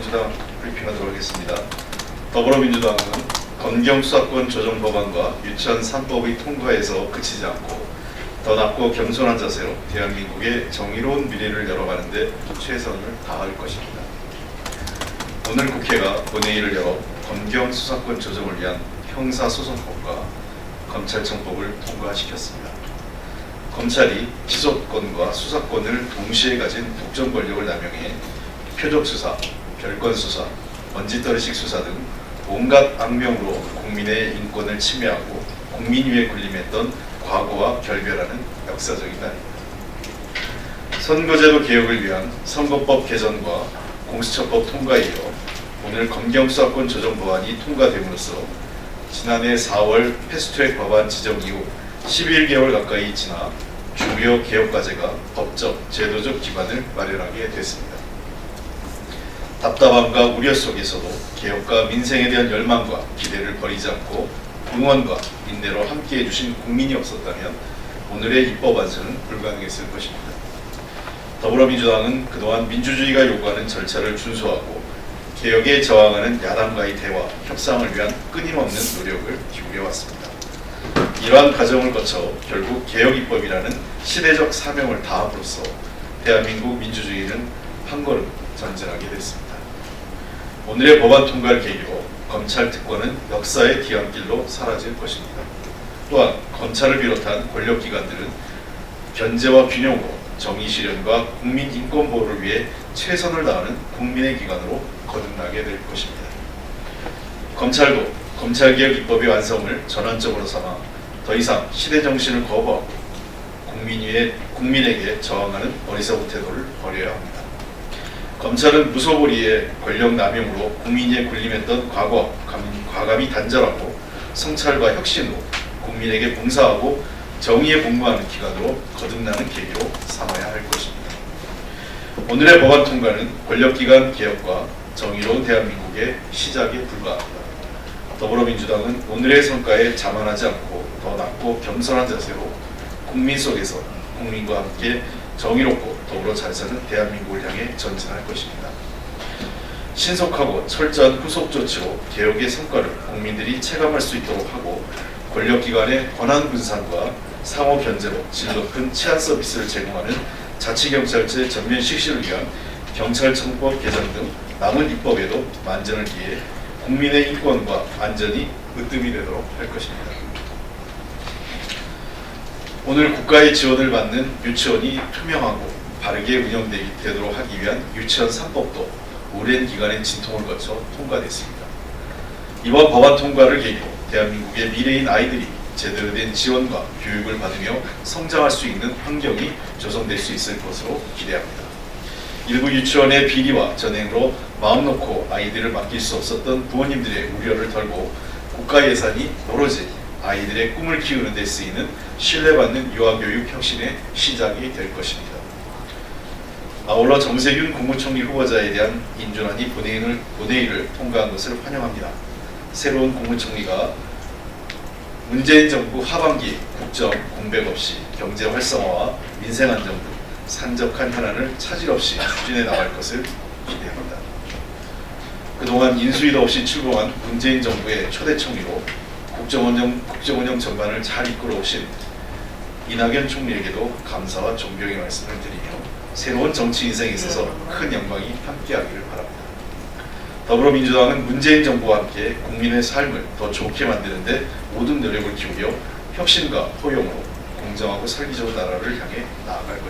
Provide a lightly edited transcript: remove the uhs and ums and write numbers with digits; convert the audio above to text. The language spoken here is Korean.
더불어민주당 브리핑하도록 하겠습니다. 더불어민주당은 검경수사권 조정 법안과 유치원 3법의 통과에서 그치지 않고 더 낮고 겸손한 자세로 대한민국의 정의로운 미래를 열어가는데 최선을 다할 것입니다. 오늘 국회가 본회의를 열어 검경수사권 조정을 위한 형사소송법과 검찰청법을 통과시켰습니다. 검찰이 기소권과 수사권을 동시에 가진 독점 권력을 남용해 표적수사, 별건수사, 먼지떨이식 수사 등 온갖 악명으로 국민의 인권을 침해하고 국민위에 군림했던 과거와 결별하는 역사적인 날입니다. 선거제도 개혁을 위한 선거법 개선과 공수처법 통과에 이어 오늘 검경수사권 조정 법안이 통과됨으로써 지난해 4월 패스트트랙 법안 지정 이후 11개월 가까이 지나 주요 개혁과제가 법적, 제도적 기반을 마련하게 됐습니다. 답답함과 우려 속에서도 개혁과 민생에 대한 열망과 기대를 버리지 않고 응원과 인내로 함께해 주신 국민이 없었다면 오늘의 입법 완수는 불가능했을 것입니다. 더불어민주당은 그동안 민주주의가 요구하는 절차를 준수하고 개혁에 저항하는 야당과의 대화, 협상을 위한 끊임없는 노력을 기울여왔습니다. 이러한 과정을 거쳐 결국 개혁입법이라는 시대적 사명을 다함으로써 대한민국 민주주의는 한 걸음 전진하게 됐습니다. 오늘의 법안 통과를 계기로 검찰 특권은 역사의 뒤안길로 사라질 것입니다. 또한 검찰을 비롯한 권력기관들은 견제와 균형으로 정의 실현과 국민 인권 보호를 위해 최선을 다하는 국민의 기관으로 거듭나게 될 것입니다. 검찰도 검찰개혁 입법의 완성을 전환점으로 삼아 더 이상 시대 정신을 거부하고 국민에게 저항하는 어리석은 태도를 버려야 합니다. 검찰은 무소불위의 권력 남용으로 국민에 군림했던 과감히 단절하고 성찰과 혁신으로 국민에게 봉사하고 정의에 복무하는 기관으로 거듭나는 계기로 삼아야 할 것입니다. 오늘의 법안 통과는 권력기관 개혁과 정의로운 대한민국의 시작에 불과합니다. 더불어민주당은 오늘의 성과에 자만하지 않고 더 낮고 겸손한 자세로 국민 속에서 국민과 함께 정의롭고 더불어 잘 사는 대한민국을 향해 전진할 것입니다. 신속하고 철저한 후속 조치로 개혁의 성과를 국민들이 체감할 수 있도록 하고 권력기관의 권한 분산과 상호 견제로 질 높은 치안 서비스를 제공하는 자치경찰제 전면 실시를 위한 경찰청법 개정 등 남은 입법에도 만전을 기해 국민의 인권과 안전이 으뜸이 되도록 할 것입니다. 오늘 국가의 지원을 받는 유치원이 투명하고 바르게 운영되도록 하기 위한 유치원 3법도 오랜 기간의 진통을 거쳐 통과됐습니다. 이번 법안 통과를 계기로 대한민국의 미래인 아이들이 제대로 된 지원과 교육을 받으며 성장할 수 있는 환경이 조성될 수 있을 것으로 기대합니다. 일부 유치원의 비리와 전횡으로 마음 놓고 아이들을 맡길 수 없었던 부모님들의 우려를 덜고 국가 예산이 오로지 아이들의 꿈을 키우는 데 쓰이는 신뢰받는 유아교육 혁신의 시작이 될 것입니다. 아울러 정세균 국무총리 후보자에 대한 인준안이 본회의를 통과한 것을 환영합니다. 새로운 국무총리가 문재인 정부 하반기 국정 공백 없이 경제 활성화와 민생 안정 등 산적한 현안을 차질 없이 추진해 나갈 것을 기대합니다. 그동안 인수위도 없이 출범한 문재인 정부의 초대 총리로 국정운영 전반을 잘 이끌어 오신 이낙연 총리에게도 감사와 존경의 말씀을 드리며 새로운 정치 인생에 있어서 큰 영광이 함께하기를 바랍니다. 더불어민주당은 문재인 정부와 함께 국민의 삶을 더 좋게 만드는 데 모든 노력을 기울여 혁신과 포용으로 공정하고 살기 좋은 나라를 향해 나아갈 것입니다.